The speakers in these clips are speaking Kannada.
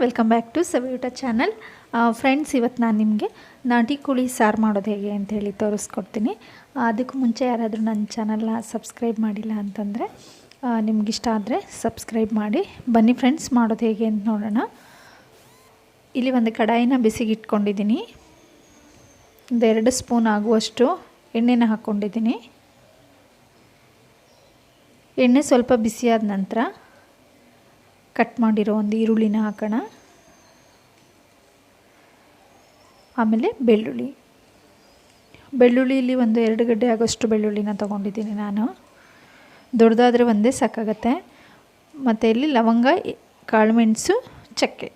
Welcome back to Saviyoota channel. Friends, ಇವತ್ತು ನಾನು ನಿಮಗೆ ನಾಟಿ ಕೋಳಿ ಸಾರು ಮಾಡೋದು ಹೇಗೆ ಅಂತ ಹೇಳಿ ತೋರಿಸ್ಕೊಡ್ತೀನಿ. ಅದಕ್ಕೂ ಮುಂಚೆ ಯಾರಾದರೂ ನನ್ನ ಚಾನಲ್ನ ಸಬ್ಸ್ಕ್ರೈಬ್ ಮಾಡಿಲ್ಲ ಅಂತಂದರೆ ನಿಮಗಿಷ್ಟ ಆದರೆ ಸಬ್ಸ್ಕ್ರೈಬ್ ಮಾಡಿ. ಬನ್ನಿ ಫ್ರೆಂಡ್ಸ್, ಮಾಡೋದು ಹೇಗೆ ಅಂತ ನೋಡೋಣ. ಇಲ್ಲಿ ಒಂದು ಕಡಾಯಿನ ಬಿಸಿಗೆ ಇಟ್ಕೊಂಡಿದ್ದೀನಿ. ಒಂದು 2 ಸ್ಪೂನ್ ಆಗುವಷ್ಟು ಎಣ್ಣೆನ ಹಾಕ್ಕೊಂಡಿದ್ದೀನಿ. ಎಣ್ಣೆ ಸ್ವಲ್ಪ ಬಿಸಿಯಾದ ನಂತರ ಕಟ್ ಮಾಡಿರೋ ಒಂದು ಈರುಳ್ಳಿನ ಹಾಕೋಣ. ಆಮೇಲೆ ಬೆಳ್ಳುಳ್ಳಿಲಿ ಒಂದು 2 ಗಡ್ಡೆ ಆಗೋಷ್ಟು ಬೆಳ್ಳುಳ್ಳಿನ ತೊಗೊಂಡಿದ್ದೀನಿ ನಾನು. ದೊಡ್ಡದಾದರೆ ಒಂದೇ ಸಾಕಾಗತ್ತೆ. ಮತ್ತು ಇಲ್ಲಿ ಲವಂಗ, ಕಾಳುಮೆಣಸು, ಚಕ್ಕೆ.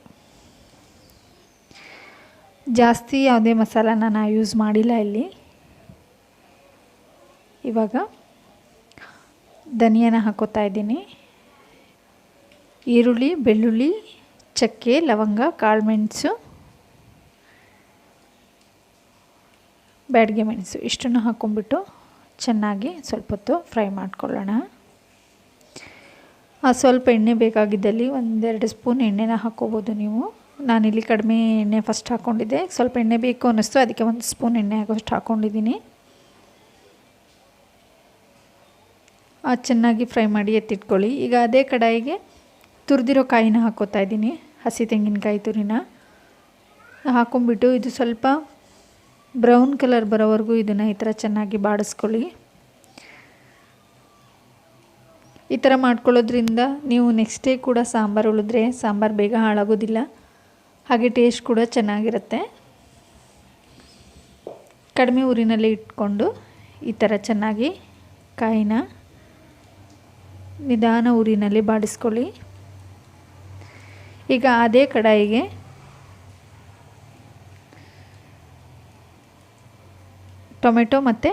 ಜಾಸ್ತಿ ಯಾವುದೇ ಮಸಾಲಾನ ನಾನು ಯೂಸ್ ಮಾಡಿಲ್ಲ ಇಲ್ಲಿ. ಇವಾಗ ಧನಿಯಾನ ಹಾಕೋತಾ ಇದ್ದೀನಿ. ಈರುಳ್ಳಿ, ಬೆಳ್ಳುಳ್ಳಿ, ಚಕ್ಕೆ, ಲವಂಗ, ಕಾಳುಮೆಣಸು, ಬ್ಯಾಡಗೆ ಮೆಣಸು ಇಷ್ಟನ್ನು ಹಾಕ್ಕೊಂಡ್ಬಿಟ್ಟು ಚೆನ್ನಾಗಿ ಸ್ವಲ್ಪ ಹೊತ್ತು ಫ್ರೈ ಮಾಡ್ಕೊಳ್ಳೋಣ. ಸ್ವಲ್ಪ ಎಣ್ಣೆ ಬೇಕಾಗಿದ್ದಲ್ಲಿ 1-2 ಸ್ಪೂನ್ ಎಣ್ಣೆನ ಹಾಕ್ಕೋಬೋದು ನೀವು. ನಾನಿಲ್ಲಿ ಕಡಿಮೆ ಎಣ್ಣೆ ಫಸ್ಟ್ ಹಾಕ್ಕೊಂಡಿದ್ದೆ. ಸ್ವಲ್ಪ ಎಣ್ಣೆ ಬೇಕು ಅನ್ನಿಸ್ತು, ಅದಕ್ಕೆ 1 ಸ್ಪೂನ್ ಎಣ್ಣೆ ಆಗೋಷ್ಟು ಹಾಕ್ಕೊಂಡಿದ್ದೀನಿ. ಚೆನ್ನಾಗಿ ಫ್ರೈ ಮಾಡಿ ಎತ್ತಿಟ್ಕೊಳ್ಳಿ. ಈಗ ಅದೇ ಕಡಾಯಿಗೆ ತುರಿದಿರೋ ಕಾಯಿನ ಹಾಕ್ಕೋತಾ ಇದ್ದೀನಿ. ಹಸಿ ತೆಂಗಿನಕಾಯಿ ತುರಿನ ಹಾಕ್ಕೊಂಬಿಟ್ಟು ಇದು ಸ್ವಲ್ಪ ಬ್ರೌನ್ ಕಲರ್ ಬರೋವರೆಗೂ ಇದನ್ನು ಈ ಥರ ಚೆನ್ನಾಗಿ ಬಾಡಿಸ್ಕೊಳ್ಳಿ. ಈ ಥರ ಮಾಡ್ಕೊಳ್ಳೋದ್ರಿಂದ ನೀವು ನೆಕ್ಸ್ಟ್ ಡೇ ಕೂಡ ಸಾಂಬಾರು ಉಳಿದ್ರೆ ಸಾಂಬಾರು ಬೇಗ ಹಾಳಾಗೋದಿಲ್ಲ, ಹಾಗೆ ಟೇಸ್ಟ್ ಕೂಡ ಚೆನ್ನಾಗಿರುತ್ತೆ. ಕಡಿಮೆ ಊರಿನಲ್ಲಿ ಇಟ್ಕೊಂಡು ಈ ಥರ ಚೆನ್ನಾಗಿ ಕಾಯಿನ ನಿಧಾನ ಊರಿನಲ್ಲಿ ಬಾಡಿಸ್ಕೊಳ್ಳಿ. ಈಗ ಅದೇ ಕಡಾಯಿಗೆ ಟೊಮೆಟೊ ಮತ್ತು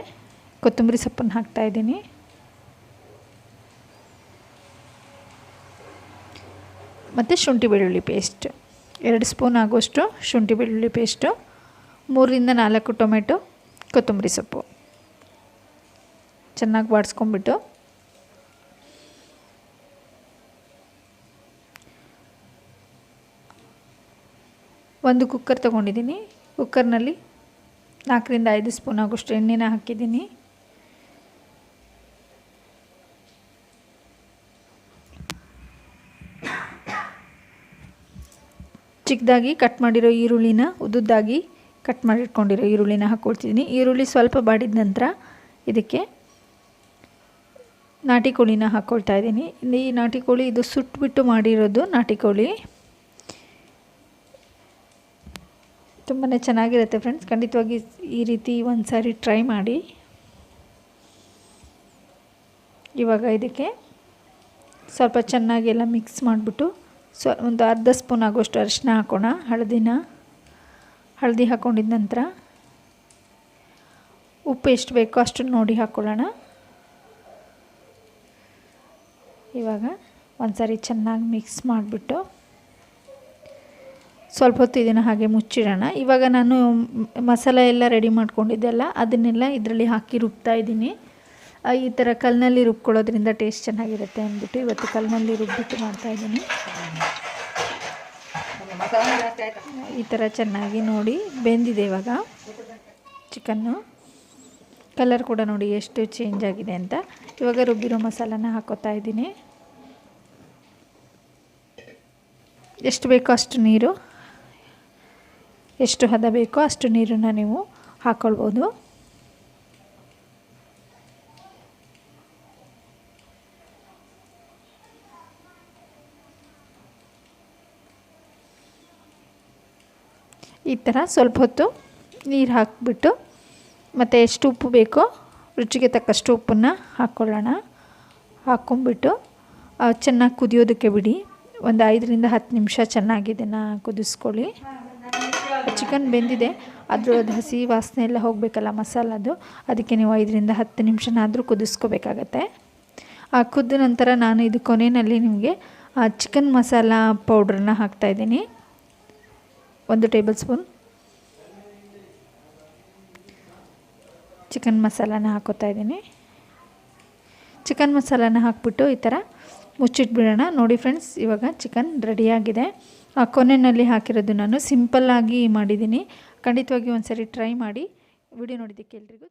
ಕೊತ್ತಂಬರಿ ಸೊಪ್ಪನ್ನು ಹಾಕ್ತಾಯಿದ್ದೀನಿ. ಮತ್ತು ಶುಂಠಿ ಬೆಳ್ಳುಳ್ಳಿ ಪೇಸ್ಟ್ 2 ಸ್ಪೂನ್ ಆಗೋಷ್ಟು ಶುಂಠಿ ಬೆಳ್ಳುಳ್ಳಿ ಪೇಸ್ಟು, 3-4 ಟೊಮೆಟೊ, ಕೊತ್ತಂಬರಿ ಸೊಪ್ಪು ಚೆನ್ನಾಗಿ ಬಾಡಿಸ್ಕೊಂಬಿಟ್ಟು ಒಂದು ಕುಕ್ಕರ್ ತೊಗೊಂಡಿದ್ದೀನಿ. ಕುಕ್ಕರ್ನಲ್ಲಿ 4-5 ಸ್ಪೂನ್ ಆಗೋಷ್ಟು ಎಣ್ಣೆನ ಹಾಕಿದ್ದೀನಿ. ಚಿಕ್ಕದಾಗಿ ಕಟ್ ಮಾಡಿರೋ ಈರುಳ್ಳಿನ, ಉದ್ದುದ್ದಾಗಿ ಕಟ್ ಮಾಡಿಟ್ಕೊಂಡಿರೋ ಈರುಳ್ಳಿನ ಹಾಕ್ಕೊಳ್ತಿದ್ದೀನಿ. ಈರುಳ್ಳಿ ಸ್ವಲ್ಪ ಬಾಡಿದ ನಂತರ ಇದಕ್ಕೆ ನಾಟಿ ಕೋಳಿನ ಹಾಕ್ಕೊಳ್ತಾ ಇದ್ದೀನಿ. ಈ ನಾಟಿ ಕೋಳಿ ಇದು ಸುಟ್ಬಿಟ್ಟು ಮಾಡಿರೋದು ನಾಟಿ ಕೋಳಿ. ತುಂಬಾ ಚೆನ್ನಾಗಿರುತ್ತೆ ಫ್ರೆಂಡ್ಸ್, ಖಂಡಿತವಾಗಿ ಈ ರೀತಿ ಒಂದು ಸಾರಿ ಟ್ರೈ ಮಾಡಿ. ಇವಾಗ ಇದಕ್ಕೆ ಸ್ವಲ್ಪ ಚೆನ್ನಾಗಿ ಎಲ್ಲ ಮಿಕ್ಸ್ ಮಾಡಿಬಿಟ್ಟು ಒಂದು ಅರ್ಧ ಸ್ಪೂನ್ ಆಗೋಷ್ಟು ಅರಿಶಿನ ಹಾಕೋಣ. ಹಳದಿ ಹಾಕ್ಕೊಂಡಿದ ನಂತರ ಉಪ್ಪು ಎಷ್ಟು ಬೇಕೋ ಅಷ್ಟು ನೋಡಿ ಹಾಕ್ಕೊಳ್ಳೋಣ. ಇವಾಗ ಒಂದು ಸಾರಿ ಚೆನ್ನಾಗಿ ಮಿಕ್ಸ್ ಮಾಡಿಬಿಟ್ಟು ಸ್ವಲ್ಪ ಹೊತ್ತು ಇದನ್ನು ಹಾಗೆ ಮುಚ್ಚಿಡೋಣ. ಇವಾಗ ನಾನು ಮಸಾಲೆ ಎಲ್ಲ ರೆಡಿ ಮಾಡ್ಕೊಂಡಿದ್ದೆಲ್ಲ ಅದನ್ನೆಲ್ಲ ಇದರಲ್ಲಿ ಹಾಕಿ ರುಬ್ತಾ ಇದ್ದೀನಿ. ಈ ಥರ ಕಲ್ಲಿನಲ್ಲಿ ರುಬ್ಕೊಳ್ಳೋದ್ರಿಂದ ಟೇಸ್ಟ್ ಚೆನ್ನಾಗಿರುತ್ತೆ ಅಂದ್ಬಿಟ್ಟು ಇವತ್ತು ಕಲ್ಲಿನಲ್ಲಿ ರುಬ್ಬಿಟ್ಟು ಮಾಡ್ತಾಯಿದ್ದೀನಿ. ಈ ಥರ ಚೆನ್ನಾಗಿ ನೋಡಿ ಬೆಂದಿದೆ. ಇವಾಗ ಚಿಕನ್ನು ಕಲರ್ ಕೂಡ ನೋಡಿ ಎಷ್ಟು ಚೇಂಜ್ ಆಗಿದೆ ಅಂತ. ಇವಾಗ ರುಬ್ಬಿರೋ ಮಸಾಲಾನ ಹಾಕೋತಾ ಇದ್ದೀನಿ. ಎಷ್ಟು ಬೇಕೋ ಅಷ್ಟು ನೀರು, ಎಷ್ಟು ಹದ ಬೇಕೋ ಅಷ್ಟು ನೀರನ್ನು ನೀವು ಹಾಕ್ಕೊಳ್ಬೋದು. ಈ ಥರ ಸ್ವಲ್ಪ ಹೊತ್ತು ನೀರು ಹಾಕಿಬಿಟ್ಟು ಮತ್ತು ಎಷ್ಟು ಉಪ್ಪು ಬೇಕೋ ರುಚಿಗೆ ತಕ್ಕಷ್ಟು ಉಪ್ಪನ್ನು ಹಾಕ್ಕೊಳ್ಳೋಣ. ಹಾಕ್ಕೊಂಬಿಟ್ಟು ಚೆನ್ನಾಗಿ ಕುದಿಯೋದಕ್ಕೆ ಬಿಡಿ. ಒಂದು 5-10 ನಿಮಿಷ ಚೆನ್ನಾಗಿ ಇದನ್ನು ಕುದಿಸ್ಕೊಳ್ಳಿ. ಚಿಕನ್ ಬೆಂದಿದೆ, ಅದರದ್ದು ಹಸಿ ವಾಸನೆ ಎಲ್ಲ ಹೋಗಬೇಕಲ್ಲ ಮಸಾಲದು, ಅದಕ್ಕೆ ನೀವು 5-10 ನಿಮಿಷನಾದರೂ ಕುದಿಸ್ಕೋಬೇಕಾಗತ್ತೆ. ಕುದ್ದ ನಂತರ ನಾನು ಇದು ಕೊನೆಯಲ್ಲಿ ನಿಮಗೆ ಚಿಕನ್ ಮಸಾಲ ಪೌಡ್ರನ್ನ ಹಾಕ್ತಾಯಿದ್ದೀನಿ. 1 ಟೇಬಲ್ ಸ್ಪೂನ್ ಚಿಕನ್ ಮಸಾಲಾನ ಹಾಕೋತಾ ಇದ್ದೀನಿ. ಚಿಕನ್ ಮಸಾಲಾನ ಹಾಕ್ಬಿಟ್ಟು ಈ ಥರ ಮುಚ್ಚಿಟ್ಬಿಡೋಣ. ನೋಡಿ ಫ್ರೆಂಡ್ಸ್, ಇವಾಗ ಚಿಕನ್ ರೆಡಿಯಾಗಿದೆ. ಕೊನೆಯಲ್ಲಿ ಹಾಕಿರೋದು ನಾನು ಸಿಂಪಲ್ಲಾಗಿ ಮಾಡಿದ್ದೀನಿ. ಖಂಡಿತವಾಗಿ ಒಂದು ಸರಿ ಟ್ರೈ ಮಾಡಿ. ವಿಡಿಯೋ ನೋಡಿದ್ದಕ್ಕೆ ಎಲ್ರಿಗೂ